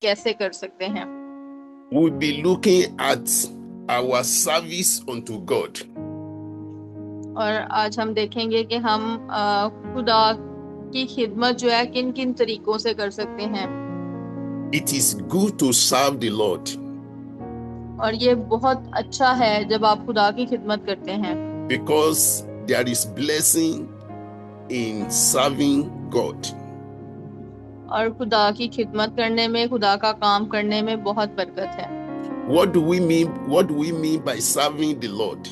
कैसे कर सकते हैं। We'll be looking at our service unto God. और आज हम देखेंगे कि हम खुदा की खिदमत जो है किन किन तरीकों से कर सकते हैं। It is good to serve the Lord और ये बहुत अच्छा है जब आप खुदा की खिदमत करते हैं, because there is blessing in serving God. और खुदा की खिदमत करने में, खुदा का काम करने में बहुत बरकत है। What do we mean? What do we mean by serving the Lord?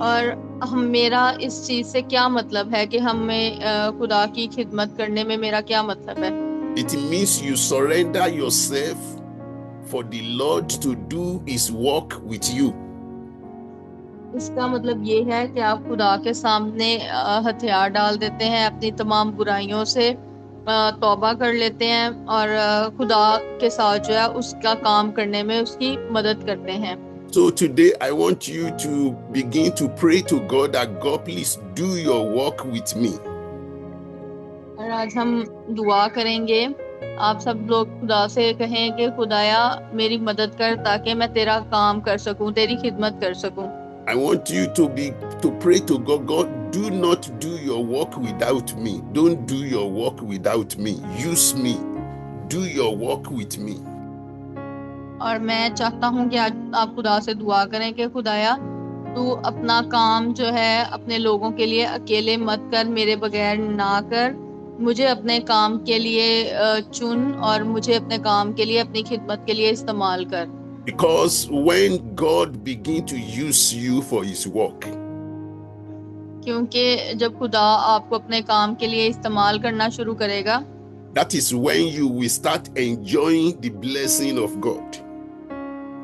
और हम मेरा इस चीज से क्या मतलब है कि हमें खुदा की खिदमत करने में मेरा क्या मतलब है। It means you surrender yourself for the Lord to do his work with you. इसका मतलब ये है कि आप खुदा के सामने हथियार डाल देते हैं, अपनी तमाम बुराइयों से तौबा कर लेते हैं और खुदा के साथ जो है उसका काम करने में उसकी मदद करते हैं। So today I want you to begin to pray to God that God please do your work with me. और आज हम दुआ करेंगे। आप सब लोग खुदा से कहें कि खुदाया मेरी मदद कर ताकि मैं तेरा काम कर सकूं, तेरी खिदमत कर सकूं। I want you to pray to God. God, do not do your work without me. Don't do your work without me. Use me. Do your work with me. और मैं चाहता हूं कि आज आप खुदा से दुआ करें कि खुदाया तू अपना काम जो है अपने लोगों के लिए अकेले मत कर, मेरे बगैर ना कर। मुझे अपने काम के लिए चुन और मुझे अपने काम के लिए, अपनी खिदमत के लिए इस्तेमाल कर। Because when God begin to use you for his work, क्योंकि जब खुदा आपको अपने काम के लिए इस्तेमाल करना शुरू करेगा, that is when you will start enjoying the blessing of God.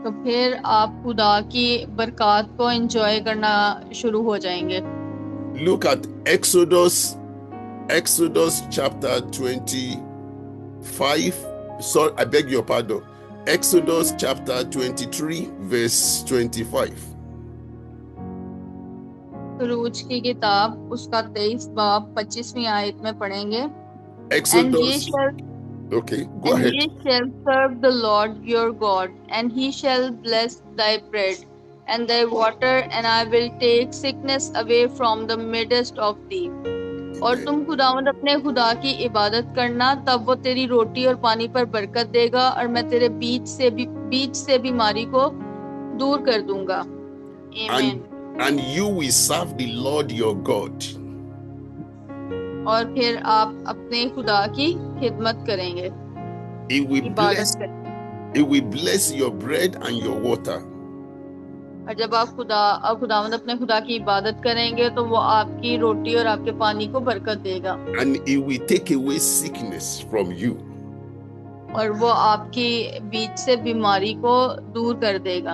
तो फिर आप खुदा की बरकत को एंजॉय करना शुरू हो जाएंगे। Look at Exodus chapter 25. Sorry, I beg your pardon. Exodus chapter 23 verse 25. खरूज की किताब उसका 23 बाब 25वीं आयत में पढ़ेंगे। And ye Exodus, shall okay, go And ahead. ye shall serve the Lord your God, and he shall bless thy bread and thy water, and I will take sickness away from the midst of thee. और तुम खुदावंद अपने खुदा की इबादत करना, तब वो तेरी रोटी और पानी पर बरकत देगा और मैं तेरे बीच से बीमारी को दूर कर दूंगा। Amen. And you will serve the Lord your God. और फिर आप अपने खुदा की खिदमत करेंगे, He will इबादत bless, करेंगे। he will bless your bread and your water. और जब आप खुदावंद अपने खुदा की इबादत करेंगे तो वो आपकी रोटी और आपके पानी को बरकत देगा And he will take away sickness from you. और वो आपकी बीच से बीमारी को दूर कर देगा।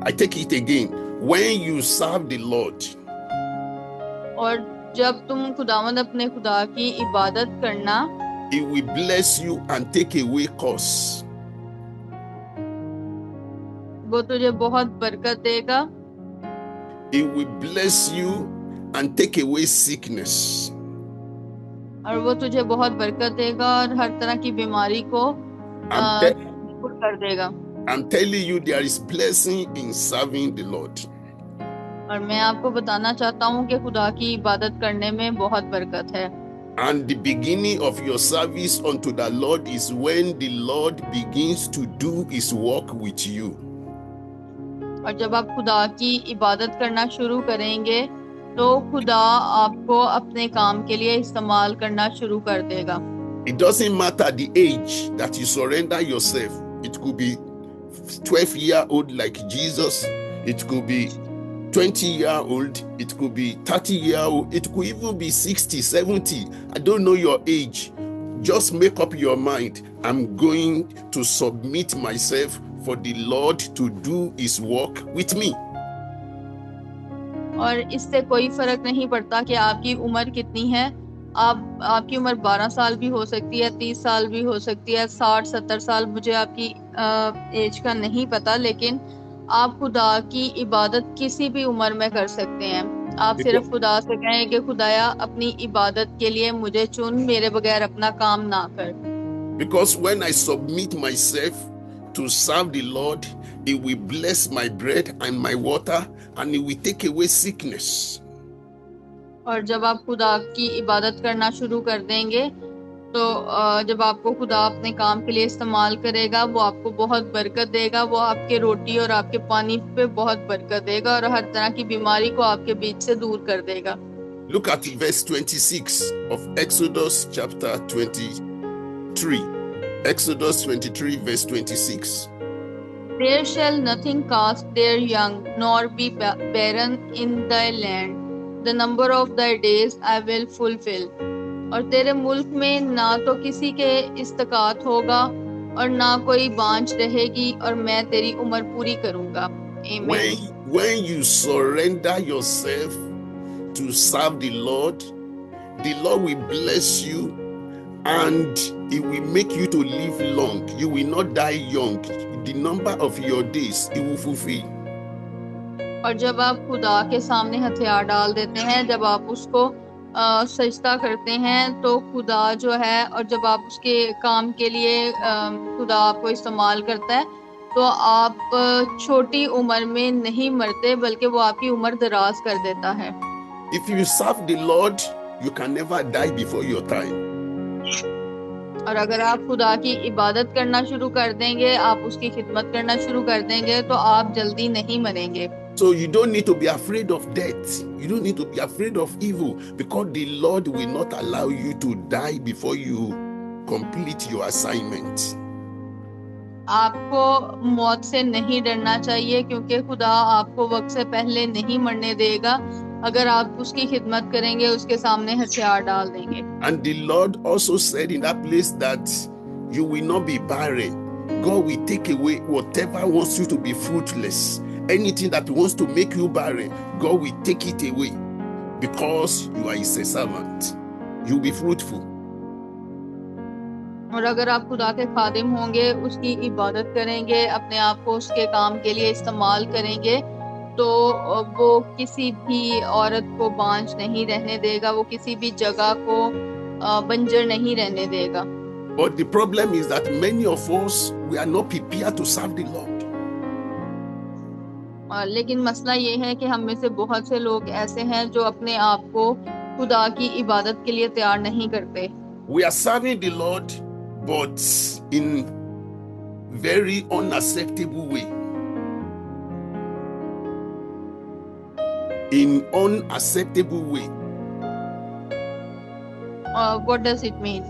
I take it again. When you serve the Lord, और जब तुम खुदावंद अपने खुदा की इबादत करना, he will bless you and take away curse. वो तुझे बहुत बरकत देगा। He will bless you and take away sickness. और वो तुझे बहुत बरकत देगा और हर तरह की बीमारी को दूर कर देगा। I'm telling you, there is blessing in serving the Lord. और मैं आपको बताना चाहता हूँ कि खुदा की इबादत करने में बहुत बरकत है। And the beginning of your service unto the Lord is when the Lord begins to do his work with you. और जब आप खुदा की इबादत करना शुरू करेंगे तो खुदा आपको अपने काम के लिए इस्तेमाल करना शुरू कर देगा। It doesn't matter the age that you surrender yourself. It could be 12-year-old like Jesus. It could be 20-year-old. It could be 30-year-old. It could even be 60, 70. I don't know your age. Just make up your mind. I'm going to submit myself for the Lord to do his work with me. और इससे कोई फर्क नहीं पड़ता कि आपकी उम्र कितनी है। आपकी उम्र 12 साल भी हो सकती है, 30 साल भी हो सकती है, 60-70 साल, मुझे आपकी एज का नहीं पता, लेकिन आप खुदा की इबादत किसी भी उम्र में कर सकते हैं। आप सिर्फ खुदा से कहें कि खुदाया अपनी इबादत के लिए मुझे चुन, मेरे बगैर अपना काम ना कर। Because when I submit myself to serve the Lord, He will bless my bread and my water, and He will take away sickness. और जब आप खुदा की इबादत करना शुरू कर देंगे तो जब आपको खुदा अपने काम के लिए इस्तेमाल करेगा, वो आपको बहुत बरकत देगा, वो आपके रोटी और आपके पानी पे बहुत बरकत देगा और हर तरह की बीमारी को आपके बीच से दूर कर देगा। Look at verse 26 of Exodus chapter 23. Exodus 23 verse 26. There shall nothing cast their young, nor be barren in thy land. The number of thy days I will fulfill. और तेरे मुल्क में ना तो किसी के इस्तकात होगा और ना कोई बांझ रहेगी और मैं तेरी उम्र पूरी करूंगा। Amen. When you surrender yourself to serve the Lord will bless you and He will make you to live long. You will not die young. The number of your days He will fulfill. और जब आप खुदा के सामने हथियार डाल देते हैं, जब आप उसको सजदा करते हैं, तो खुदा जो है, और जब आप उसके काम के लिए खुदा आपको इस्तेमाल करता है, तो आप छोटी उम्र में नहीं मरते, बल्कि वो आपकी उम्र दराज कर देता है। If you serve the Lord, you can never die before your time. और अगर आप खुदा की इबादत करना शुरू कर देंगे, आप उसकी खिदमत करना शुरू कर देंगे, तो आप जल्दी नहीं मरेंगे। So you don't need to be afraid of death. You don't need to be afraid of evil, because the Lord will not allow you to die before you complete your assignment. आपको मौत से नहीं डरना चाहिए, क्योंकि खुदा आपको वक्त से पहले नहीं मरने देगा अगर आप उसकी खिदमत करेंगे, उसके सामने हथियार डाल देंगे। And the Lord also said in that place that you will not be barren. God will take away whatever wants you to be fruitless. Anything that wants to make you barren, God will take it away, because you are His servant. You will be fruitful. और अगर आप खुदा के खादिम होंगे, उसकी इबादत करेंगे, अपने आप को उसके काम के लिए इस्तेमाल करेंगे, तो वो किसी भी औरत को बांझ नहीं रहने देगा, वो किसी भी जगह को बंजर नहीं रहने देगा। But the problem is that many of us, we are not prepared to serve the Lord. लेकिन मसला ये है कि हम में से बहुत से लोग ऐसे हैं जो अपने आप को खुदा की इबादत के लिए तैयार नहीं करते। We are serving the Lord, but in very unacceptable way. In unacceptable way. What does it mean?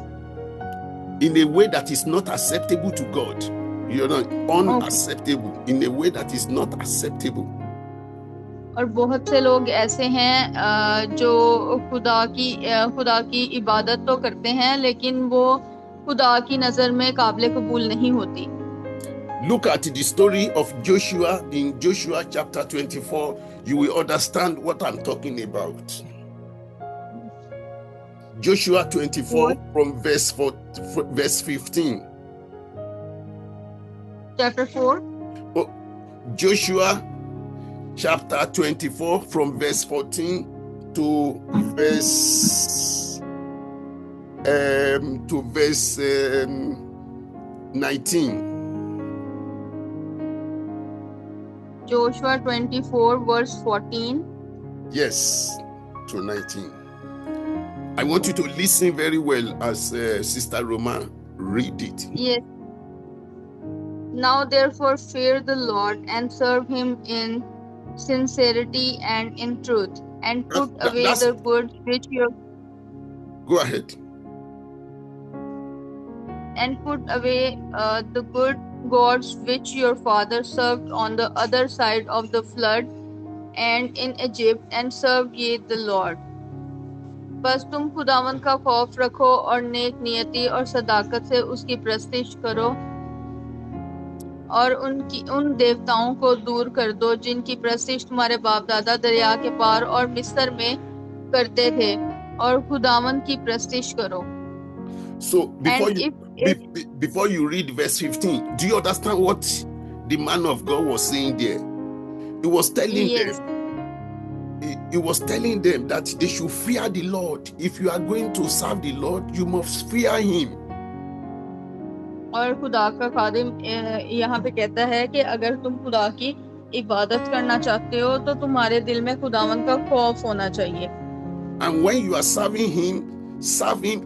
In a way that is not acceptable to God. You know, unacceptable. Okay. In a way that is not acceptable. और बहुत से लोग ऐसे हैं जो खुदा की इबादत तो करते हैं, लेकिन वो खुदा की नजर में काबिल कबूल नहीं होती। Look at the story of Joshua in Joshua chapter 24. You will understand what I'm talking about. Joshua 24 from verse 15. Chapter 4. Oh, Joshua chapter 24 from verse 14 to verse 19. Joshua 24 verse 14. Yes, to 19. I want you to listen very well as Sister Roma read it. Yes. Now therefore fear the Lord and serve Him in sincerity and in truth, and put away the goods which your Go ahead. And put away the good gods which your father served on the other side of the flood and in Egypt, and serve ye the Lord. बस तुम खुदावंद का खौफ रखो और नेक नियति और सदाकत से उसकी प्रस्तिश करो, और उन देवताओं को दूर कर दो जिनकी प्रस्तिश तुम्हारे बाप दादा दरिया के पार और मिस्र में करते थे, और खुदावंद की प्रस्तिश करो। So before you read verse 15, do you understand what the man of God was saying there? He was telling them. He was telling them that they should fear the Lord. If you are going to serve the Lord, you must fear Him. और खुदा का खादिम यहाँ पे कहता है कि अगर तुम खुदा की इबादत करना चाहते हो तो तुम्हारे दिल में खुदावंद का खौफ होना चाहिए। And when you are serving him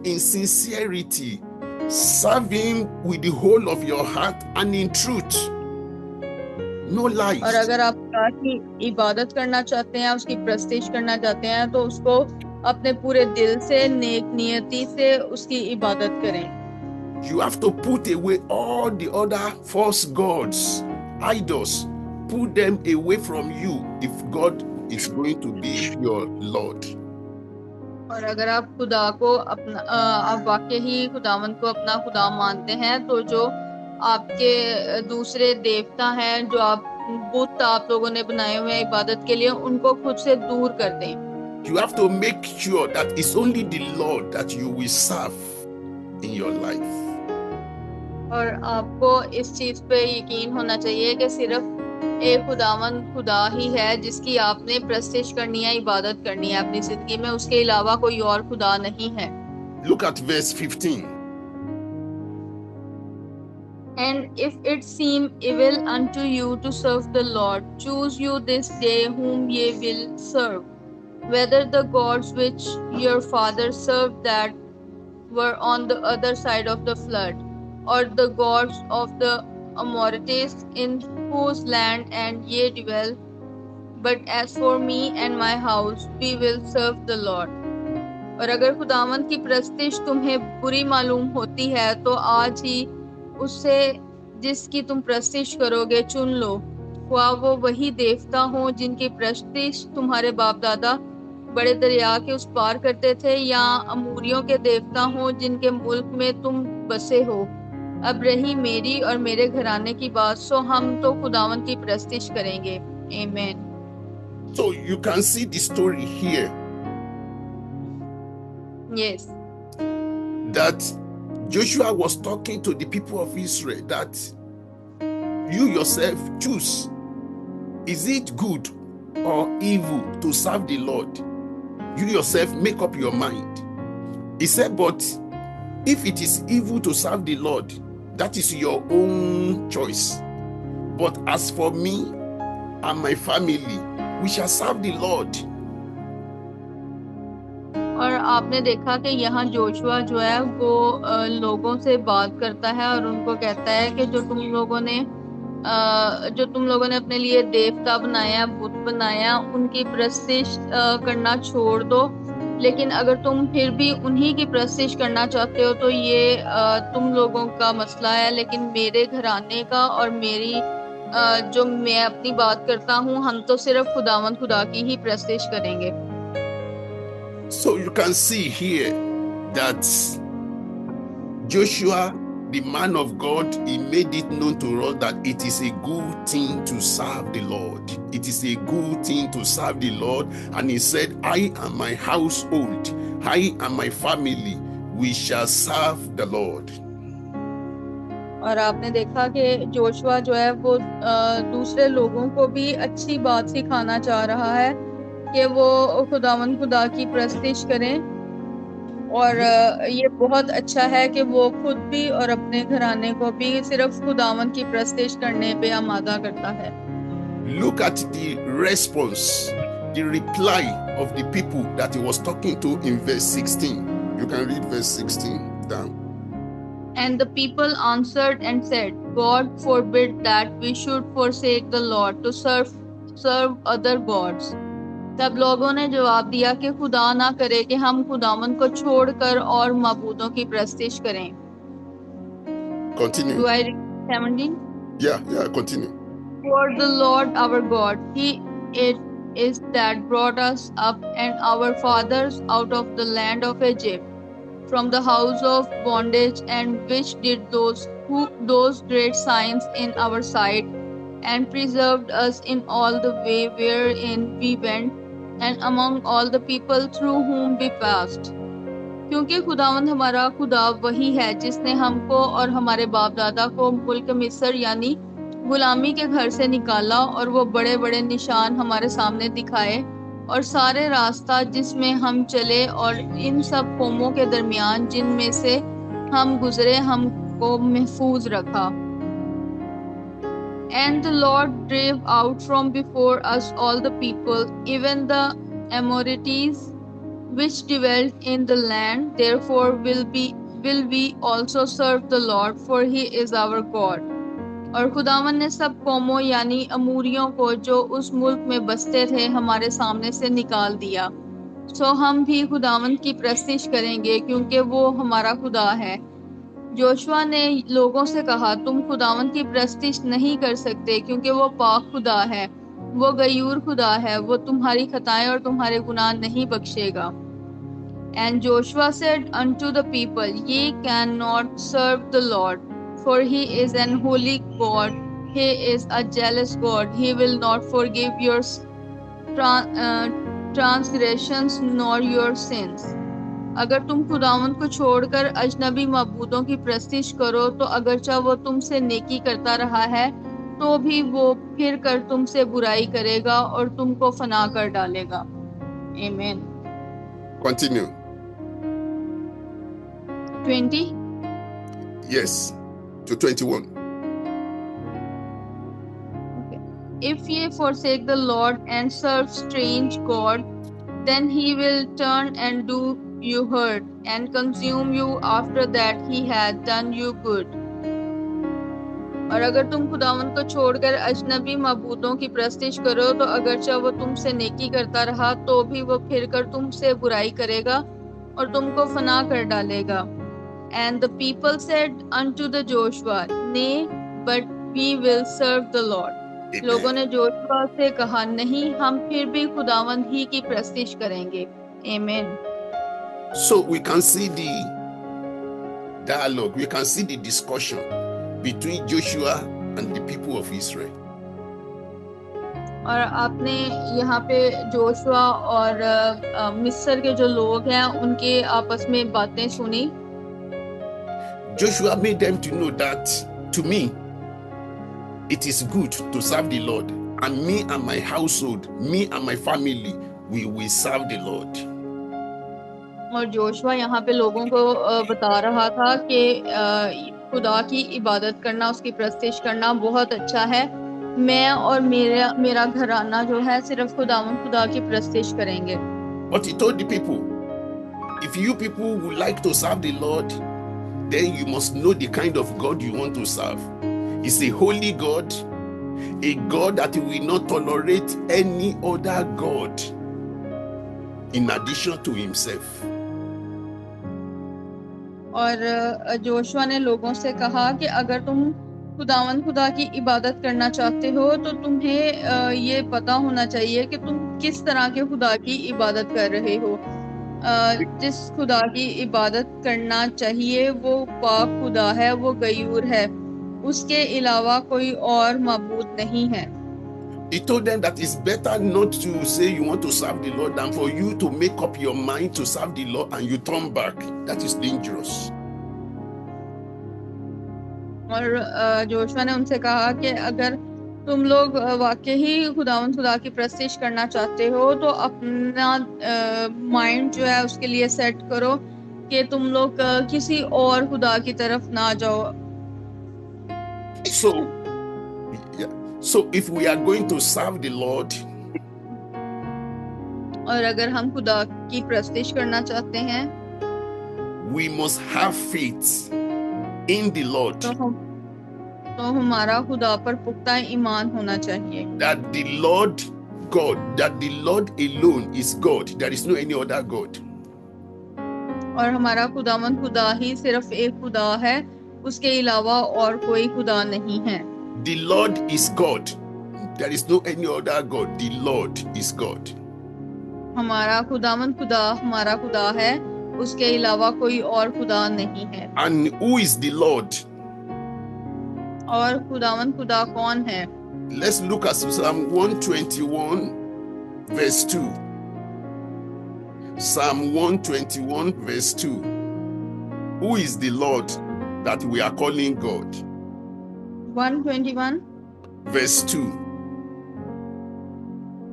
in sincerity, serve him with the whole of your heart and in truth. No lies. और अगर आप खुदा की इबादत करना चाहते हैं, उसकी प्रस्तिश करना चाहते हैं, तो उसको अपने पूरे दिल से, नेक नियति से उसकी इबादत करें। You have to put away all the other false gods, idols. Put them away from you if God is going to be your Lord. और अगर आप खुदा को अपना आप वाकई ही खुदावंद को अपना खुदा मानते हैं, तो जो आपके दूसरे देवता हैं, जो आप बुत आप लोगों ने बनाए हुए हैं इबादत के लिए, उनको खुद से दूर कर दें। You have to make sure that it's only the Lord that you will serve in your life. और आपको इस चीज पे यकीन होना चाहिए कि सिर्फ एक खुदावंद खुदा ही है जिसकी आपने प्रस्तिश करनी है, इबादत करनी है अपनी जिंदगी में, उसके अलावा कोई और खुदा नहीं है। Look at verse 15. And if it seem evil unto you to serve the Lord, choose you this day whom ye will serve, whether the gods which your fathers served that were on the other side of the flood, or the gods of the Amorites in whose land and ye dwell. But as for me and my house, we will serve the Lord. और अगर खुदावंद की प्रस्तिश तुम्हें बुरी मालूम होती है, तो आज ही उससे जिसकी तुम प्रस्तिश करोगे चुन लो, ख्वाह वो वही देवता हो जिनकी प्रस्तिश तुम्हारे बाप दादा बड़े दरिया के उस पार करते थे, या अमूरियों के देवता हो जिनके मुल्क में तुम बसे हो। अब रही मेरी और मेरे घराने की बात, सो हम तो खुदावंद की प्रस्तिश करेंगे। आमीन। So you can see the story here. Yes. That Joshua was talking to the people of Israel that you yourself choose. Is it good or evil to serve the Lord? You yourself make up your mind. He said, but if it is evil to serve the Lord, that is your own choice. But as for me and my family, we shall serve the Lord. और आपने देखा कि यहाँ Joshua जो है वो लोगों से बात करता है और उनको कहता है कि जो तुम लोगों ने अपने लिए देवता बनाया, बुत बनाया, उनकी प्रस्तिश करना छोड़ दो। लेकिन अगर तुम फिर भी उन्हीं की प्रस्तिश करना चाहते हो तो ये तुम लोगों का मसला है, लेकिन मेरे घराने का और मेरी जो मैं अपनी बात करता हूँ, हम तो सिर्फ खुदावंद खुदा की ही प्रस्तिश करेंगे। So you can see here that Joshua, the man of God, he made it known to us that it is a good thing to serve the Lord. It is a good thing to serve the Lord. And he said, I and my household, I and my family, we shall serve the Lord. और आपने देखा कि Joshua जो है वो दूसरे लोगों को भी अच्छी बात सिखाना चाह रहा है कि वो खुदावंद खुदा की प्रस्तिश करें, और ये बहुत अच्छा है कि वो खुद भी और अपने घराने को भी सिर्फ खुदावंद की प्रस्तिश करने पे आमादा करता है। Look at the response, the reply of the people that he was talking to in verse 16. You can read verse 16 down. And the people answered and said, God forbid that we should forsake the Lord to serve other gods. तब लोगों ने जवाब दिया कि खुदा ना करे कि हम खुदावंद को छोड़कर और माबूदों की प्रस्तिश करें। Continue. Do I read 17? Yeah, continue. For the Lord our God, He it is that brought us up and our fathers out of the land of Egypt, from the house of bondage, and which did those great signs in our sight, and preserved us in all the way wherein we went, and among all the people through whom we passed. क्योंकि खुदावंद हमारा खुदा वही है जिसने हमको और हमारे बाप दादा को मुल्क मिस्र यानी गुलामी के घर से निकाला, और वो बड़े बड़े निशान हमारे सामने दिखाए, और सारे रास्ता जिसमें हम चले, और इन सब कौमों के दरमियान जिनमें से हम गुजरे, को महफूज रखा। And the Lord drave out from before us all the people, even the Amorites, which dwelt in the land. Therefore will we also serve the Lord, for He is our God. और खुदावन ने सब कौमों यानी अमूरियों को जो उस मुल्क में बसते थे हमारे सामने से निकाल दिया। सो हम भी खुदावन की प्रस्तिश करेंगे क्योंकि वो हमारा खुदा है। जोशुआ ने लोगों से कहा, तुम खुदावन की प्रस्तिश नहीं कर सकते क्योंकि वो पाक खुदा है, वो गयूर खुदा है, वो तुम्हारी खताएं और तुम्हारे गुनाह नहीं बख्शेगा। And Joshua said unto the people, Ye cannot serve the Lord, for He is an holy God, He is a jealous God, He will not forgive your transgressions nor your sins. अगर तुम खुदावन को छोड़कर अजनबी मबूदों की प्रस्तिश करो तो अगरचा वो तुमसे नेकी करता रहा है तो भी वो फिर कर तुमसे बुराई करेगा और तुमको फना कर डालेगा। आमीन। Continue. 20. Yes, to 21. Okay. If ye forsake the Lord and serve strange gods, then He will turn and do you hurt and consume you after that He hath done you good. और अगर तुम खुदावन को छोड़कर अजनबी मबूदों की प्रस्तिश करो तो अगरचा वो तुमसे नेकी करता रहा तो भी वो फिर कर तुमसे बुराई करेगा और तुमको फना कर डालेगा। And the people said unto the Joshua, Nay, but we will serve the Lord. लोगों ने जोशुआ से कहा, नहीं, हम फिर भी खुदावन ही की प्रस्तिश करेंगे। Amen. So we can see the dialogue, we can see the discussion between Joshua and the people of Israel. और आपने यहाँ पे जोशुआ और मिस्र के जो लोग हैं उनके आपस में बातें सुनी। Joshua made them to know that, to me, it is good to serve the Lord, and me and my household, me and my family, we will serve the Lord. और जोशुआ यहाँ पे लोगों को बता रहा था कि खुदा की इबादत करना, उसकी प्रस्तिश करना बहुत अच्छा है। मैं और मेरा घराना जो है सिर्फ खुदा की प्रस्तिश करेंगे। But he told the people, if you people would like to serve the Lord, then you must know the kind of God you want to serve. It's a holy God, a God that will not tolerate any other God in addition to himself. और Joshua ने लोगों से कहा कि अगर तुम खुदा की इबादत करना चाहते हो तो तुम्हें ये पता होना चाहिए कि तुम किस तरह के खुदा की इबादत कर रहे हो। जिस खुदा की इबादत करना चाहिए वो पाक खुदा है, वो गयूर है, उसके अलावा कोई और माबूद नहीं है। He told them that it's better not to say you want to serve the Lord than for you to make up your mind to serve the Lord and you turn back. That is dangerous. और Joshua ने उनसे कहा कि अगर तुम लोग वाकई ही खुदा की प्रस्तिश करना चाहते हो तो अपना माइंड जो है उसके लिए सेट करो कि तुम लोग किसी और खुदा की तरफ ना जाओ। So if we are going to serve the Lord, और अगर हम खुदा की प्रस्तिश करना चाहते हैं, we must have faith in the Lord. तो हमारा खुदा पर पुख्ता ईमान होना चाहिए। That the Lord God, that the Lord alone is God. There is no any other God. और हमारा खुदा ही सिर्फ एक खुदा है, उसके अलावा और कोई खुदा नहीं है। The Lord is God. There is no any other God. The Lord is God. हमारा खुदा हमारा खुदा है, उसके अलावा कोई और खुदा नहीं है। And who is the Lord? और खुदा कौन है? Let's look at Psalm 121 verse 2. Psalm 121 verse 2. Who is the Lord that we are calling God? 121 verse 2.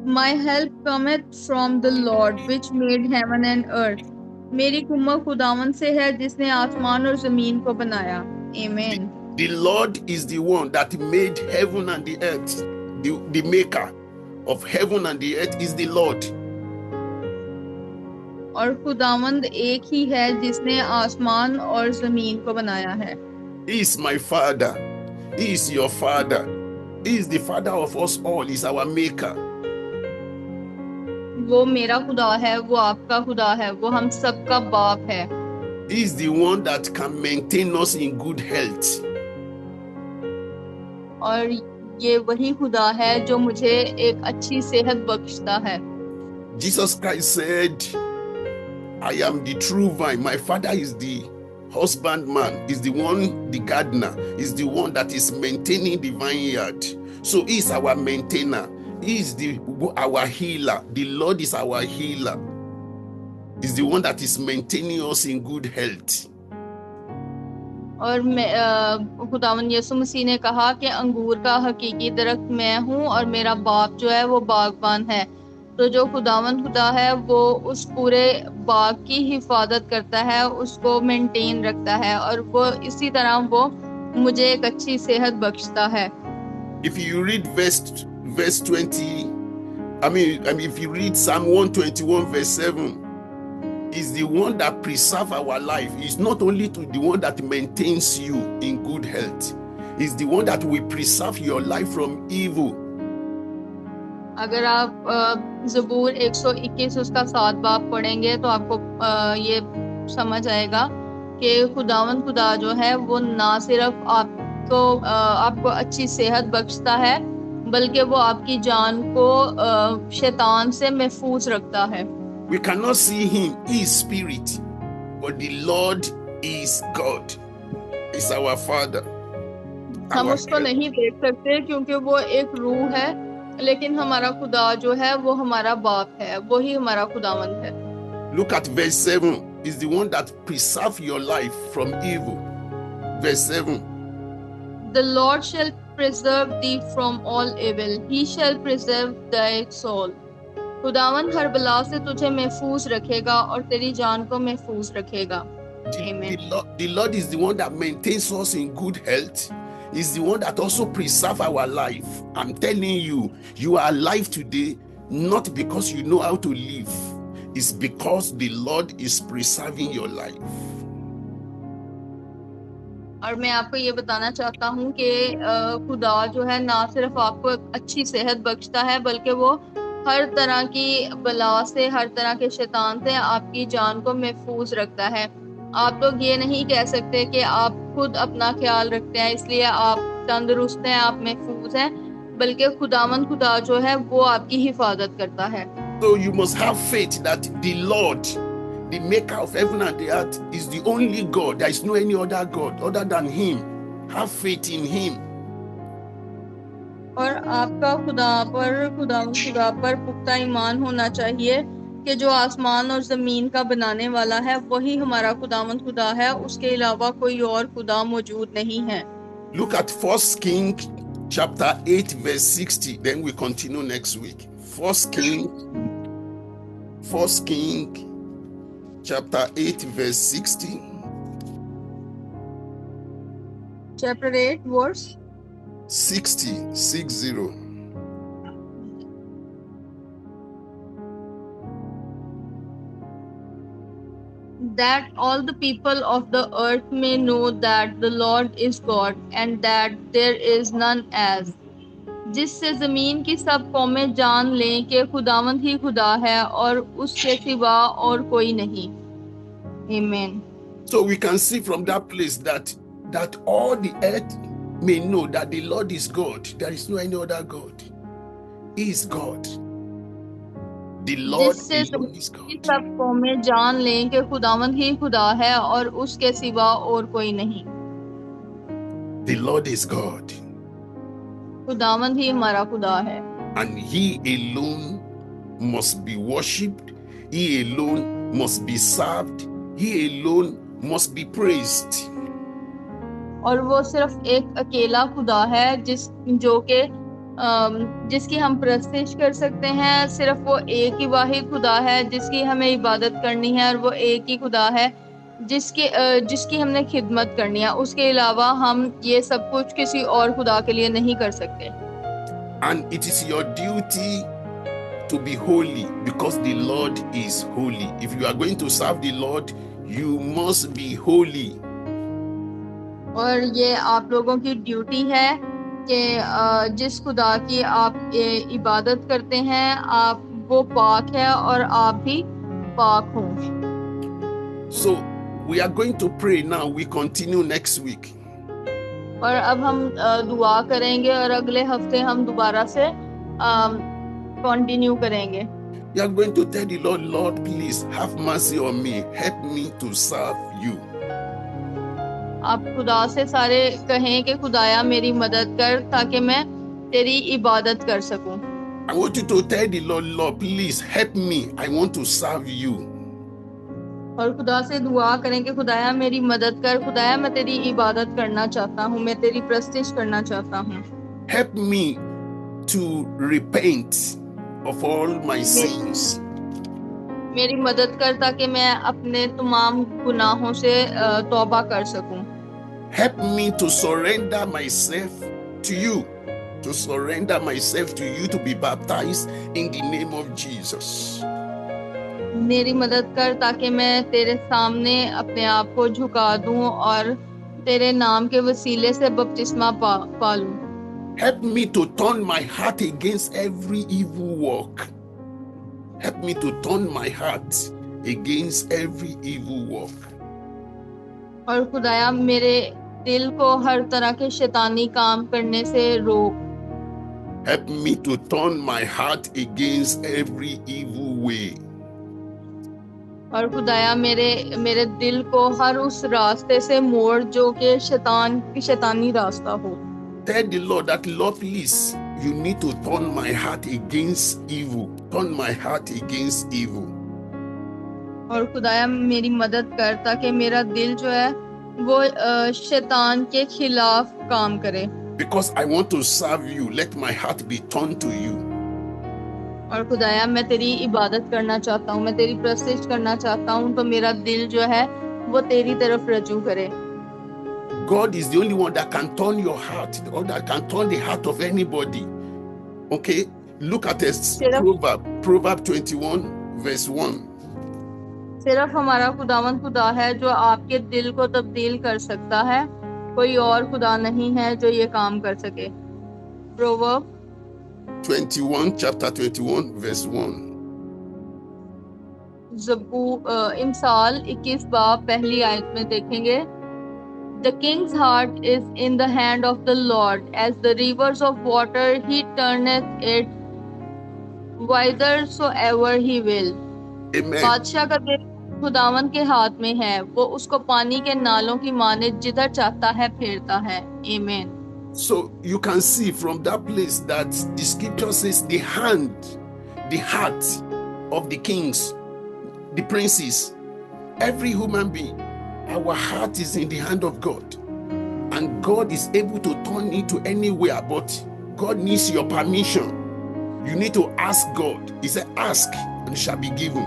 My help cometh from the Lord which made heaven and earth. मेरी कुम्मत खुदावन से है जिसने आसमान और जमीन को बनाया। Amen. The Lord is the one that made heaven and the earth. The maker of heaven and the earth is the Lord. और खुदावंद एक ही है जिसने आसमान और जमीन को बनाया है. He is my father. He is your father. He is the father of us all. He is our maker. वो मेरा खुदा है, वो आपका खुदा है, वो हम सबका बाप है. He is the one that can maintain us in good health. और ये वही खुदा है जो मुझे एक अच्छी सेहत बख्शता है. Jesus Christ said, I am the true vine. My father is the husbandman, is the one, the gardener, is the one that is maintaining the vineyard. So he is our maintainer. He is our healer. The Lord is our healer. He is the one that is maintaining us in good health. और खुदावंद यीशु मसीह ने कहा कि अंगूर का हकीकी दरख्त मैं हूँ और मेरा बाप जो है वो बागबान है. तो जो खुदावंद खुदा है वो उस पूरे बाग की हिफाजत करता है, उसको मेंटेन रखता है और वो इसी तरह वो मुझे एक अच्छी सेहत बख्शता है. If you read verse 20, if you read Psalm 121 verse 7, is the one that preserves our life. It's not only the one that maintains you in good health. It's the one that will preserve your life from evil. अगर आप ज़बूर 121 उसका 7 बाब पढ़ेंगे तो आपको ये समझ आएगा कि खुदावंद खुदा जो है वो ना सिर्फ आपको अच्छी सेहत बख्शता है, बल्कि वो आपकी जान को शैतान से महफूज रखता है. We cannot see him, he is spirit, but the Lord is God. He's our father. हम उसको नहीं देख सकते क्योंकि वो एक रूह है, लेकिन हमारा खुदा जो है वो हमारा बाप है, वो ही हमारा खुदावंद है. Look at verse 7. Is the one that preserves your life from evil. Verse 7. The Lord shall preserve thee from all evil. He shall preserve thy soul. खुदावंद हर बला से तुझे महफूज रखेगा और तेरी जान को महफूज रखेगा. Amen. The Lord is the one that maintains us in good health. Is the one that also preserves our life. I'm telling you, you are alive today not because you know how to live. It's because the Lord is preserving your life. और मैं आपको ये बताना चाहता हूँ कि खुदा जो है ना सिर्फ आपको एक अच्छी सेहत बख्शता है, बल्कि वो हर तरह की बला से, हर तरह के शैतान से आपकी जान को महफूज रखता है. आप लोग ये नहीं कह सकते कि आप खुद अपना ख्याल रखते हैं इसलिए आप तंदुरुस्त हैं, आप महफूज हैं, बल्कि खुदावंद खुदा जो है वो आपकी हिफाजत करता है. So you must have faith that the Lord, the maker of heaven and the earth, is the only God. There is no any other God other than him. Have faith in him. और आपका खुदा पर पुख्ता ईमान होना चाहिए कि जो आसमान और जमीन का बनाने वाला है वही हमारा खुदावंद खुदा है, उसके अलावा कोई और खुदा मौजूद नहीं है. Look at 1 King chapter 8 verse 60. Then we continue next week. 1 King chapter 8 verse 60. Chapter 8 verse 60. That all the people of the earth may know that the Lord is God and that there is none as. जिससे जमीन की सब कौमें जान लें कि खुदावंद ही खुदा है और उसके सिवा और कोई नहीं. Amen. So we can see from that place that all the earth may know that the Lord is God. There is no any other God. He is God. The Lord is God. सब कौमें जान लें कि खुदावंद ही खुदा है और उसके सिवा और कोई नहीं. The Lord is God. खुदावंद ही हमारा खुदा है. And he alone must be worshipped. He alone must be served. He alone must be praised. और वो सिर्फ एक अकेला खुदा है जिसकी हम प्रस्तिश कर सकते हैं. सिर्फ वो एक ही वाहिद खुदा है जिसकी हमें इबादत करनी है, और वो एक ही खुदा है जिसकी हमने खिदमत करनी है, उसके अलावा हम ये सब कुछ किसी और खुदा के लिए नहीं कर सकते। And it is your duty to be holy because the Lord is holy. If you are going to serve the Lord, you must be holy. और ये आप लोगों की ड्यूटी है कि जिस खुदा की आप इबादत करते हैं, आप वो पाक है और आप भी पाक हों। So we are going to pray now. We continue next week. और अब हम दुआ करेंगे और अगले हफ्ते हम दोबारा से कंटिन्यू करेंगे। You are going to tell the Lord, Lord, please have mercy on me. Help me to serve you. आप खुदा से सारे कहें कि खुदाया मेरी मदद कर ताकि मैं तेरी इबादत कर सकूं। I want you to tell the Lord, Lord, please help me. I want to serve you. और खुदा से दुआ करें कि खुदाया मेरी मदद कर, खुदाया मैं तेरी इबादत करना चाहता हूँ, मैं तेरी प्रस्तिश करना चाहता हूँ। Help me to repent of all my sins. मेरी मदद कर ताकि मैं अपने तमाम गुनाहों से तौबा कर सकूं। Help me to surrender myself to you, to surrender myself to you, to be baptized in the name of Jesus. मेरी मदद कर ताकि मैं तेरे सामने अपने आप को झुका दूं और तेरे नाम के वसीले से बपतिस्मा पा लूं। Help me to turn my heart against every evil work. Help me to turn my heart against every evil work. और खुदाया मेरे दिल को हर तरह के शैतानी काम करने से रोक। Help me to turn my heart against every evil way. और खुदाया मेरे दिल को हर उस रास्ते से मोड़ जो कि शैतानी रास्ता हो। Tell the Lord that, Lord, please, you need to turn my heart against evil. Turn my heart against evil. और खुदाया मेरी मदद कर ताकि मेरा दिल जो है वो शैतान के खिलाफ काम करे। Because I want to serve you, let my heart be turned to you. और खुदाया मैं तेरी इबादत करना चाहता हूँ, मैं तेरी प्रस्तिश करना चाहता हूँ, तो मेरा दिल जो है वो तेरी तरफ रजू करे। God is the only one that can turn your heart, or that can turn the heart of anybody. Okay, look at this Proverb 21 verse 1. सिर्फ हमारा खुदावंद खुदा है जो आपके दिल को तब्दील कर सकता है, कोई और खुदा नहीं है जो ये काम कर सके। Proverb 21 chapter 21 verse 1. इमसाल 21 बाब पहली आयत में देखेंगे, The king's heart is in the hand of the Lord, as the rivers of water he turneth it whithersoever he will. Amen. बादशाह का दिल खुदावन के हाथ में है, वो उसको पानी के नालों की माने जिधर चाहता है फेरता है। Amen. So you can see from that place that the scripture says the hand, the heart of the kings, the princes, every human being, our heart is in the hand of God, and God is able to turn it to anywhere, but God needs your permission. You need to ask God. He said, ask and it shall be given.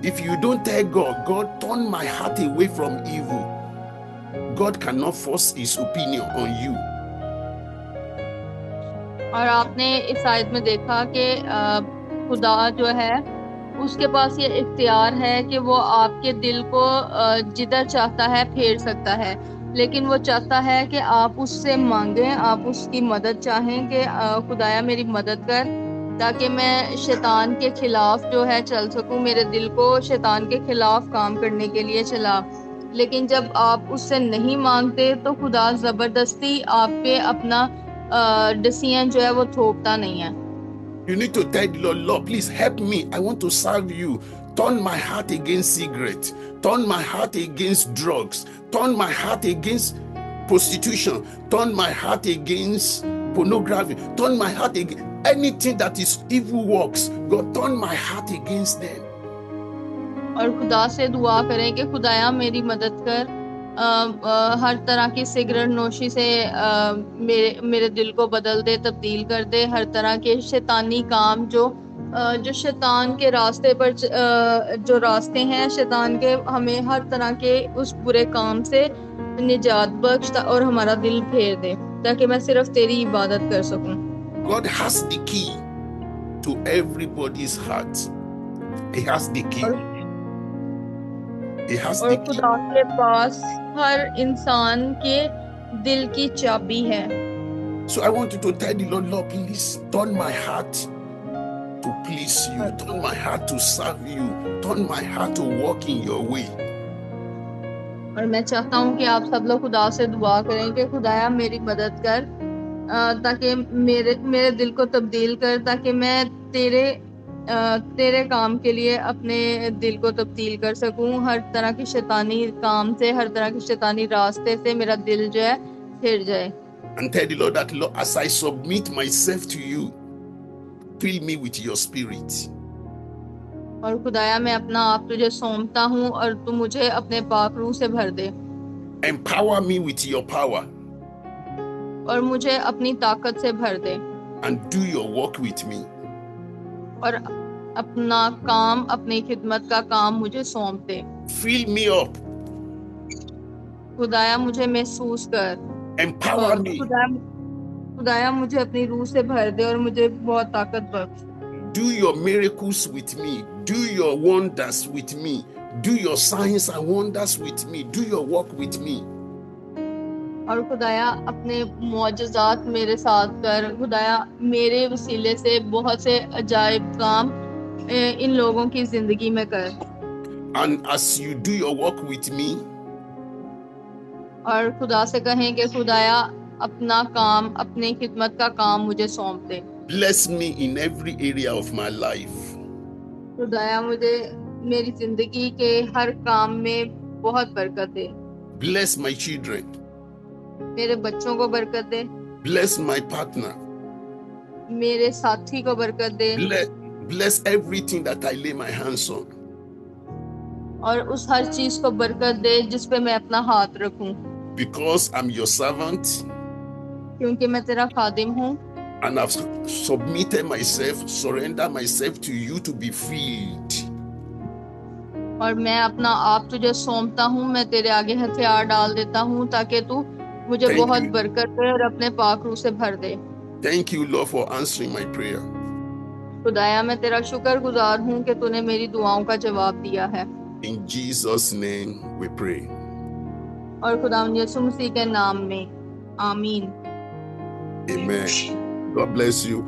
If you don't tell God, God, turn my heart away from evil, God cannot force his opinion on you. और आपने इस आयत में देखा कि खुदा जो है उसके पास ये इख्तियार है कि वो आपके दिल को जिधर चाहता है फेर सकता है, लेकिन वो चाहता है कि आप उससे मांगें, आप उसकी मदद चाहें कि खुदाया मेरी मदद कर ताकि मैं शैतान के खिलाफ जो है चल सकूं, मेरे दिल को शैतान के खिलाफ काम करने के लिए चला। लेकिन जब आप उससे नहीं मांगते तो खुदा जबरदस्ती आप पे अपना डिसीजन जो है वो थोपता नहीं है। You need to tell the Lord, Lord, please help me. I want to serve you. Turn my heart against cigarettes. Turn my heart against drugs. Turn my heart against prostitution. Turn my heart against pornography. Turn my heart against anything that is evil works. God, turn my heart against them. और खुदा से दुआ करें कि खुदाया मेरी मदद कर, हर तरह की सिगरेट नोशी से मेरे दिल को बदल दे, तब्दील कर दे, हर तरह के शैतानी काम जो जो शैतान के रास्ते पर जो रास्ते हैं शैतान के, हमें हर तरह के उस बुरे काम से निजात बख्श और हमारा दिल फेर दे, ताकि मैं सिर्फ तेरी इबादत कर सकूं। God has the key to everybody's heart. He has the key. He has और the key. खुदा के पास हर इंसान के दिल की चाबी है। So I want you to tell the Lord, Lord, please turn my heart to please you, turn my heart to serve you, turn my heart to walk in your way. और मैं चाहता हूँ कि आप सब लोग खुदा से दुआ करें कि खुदाया मेरी मदद कर, ताकि मेरे दिल को तब्दील कर, ताकि मैं तेरे काम के लिए अपने दिल को तब्दील कर सकूं। हर तरह की शैतानी काम से, हर तरह की शैतानी रास्ते से मेरा दिल जो है फिर जाए। And tell the Lord that, Lord, as I submit myself to you, fill me with your spirit. और खुदाया मैं अपना आप तुझे सौंपता हूँ और तू मुझे अपने पाक रूह से भर दे। Empower me with your power. और मुझे अपनी ताकत से भर दे। And do your work with me. और अपना काम, अपनी खिदमत का काम मुझे सौंप दे। Fill me up. खुदाया मुझे महसूस कर। Empower me. खुदाया मुझे अपनी रूह से भर दे और मुझे बहुत ताकत बख्श। Do your miracles with me. Do your wonders with me. Do your signs and wonders with me. Do your work with me. और खुदाया अपने मौजज़ात मेरे साथ कर। खुदाया मेरे वसीले से बहुत से अजायब काम इन लोगों की जिंदगी में कर। And as you do your work with me, और खुदा से कहें कि खुदाया अपना काम, अपनी खिदमत का काम मुझे सौंप दे। bless me in every area of my life. खुदाया मुझे मेरी जिंदगी के हर काम में बहुत बरकत दे। Bless my children. मेरे बच्चों को बरकत दे। Bless my partner. मेरे साथी को बरकत दे। Bless everything that I lay my hands on. और उस हर चीज को बरकत दे जिस पे मैं अपना हाथ रखूं। Because I'm your servant. क्योंकि मैं तेरा खादिम हूँ। And I've submitted myself, surrender myself to you to be filled. और मैं अपना आप तुझे सौंपता हूँ, मैं तेरे आगे हथियार डाल देता हूँ ताकि तू मुझे बहुत बरकत दे और अपने पाक रूह से भर दे। Thank you, Lord, for answering my prayer. खुदाया मैं तेरा शुक्रगुजार हूँ कि तूने मेरी दुआओं का जवाब दिया है। In Jesus' name we pray. और खुदा यीशु मसीह के नाम में आमीन। Amen. God bless you.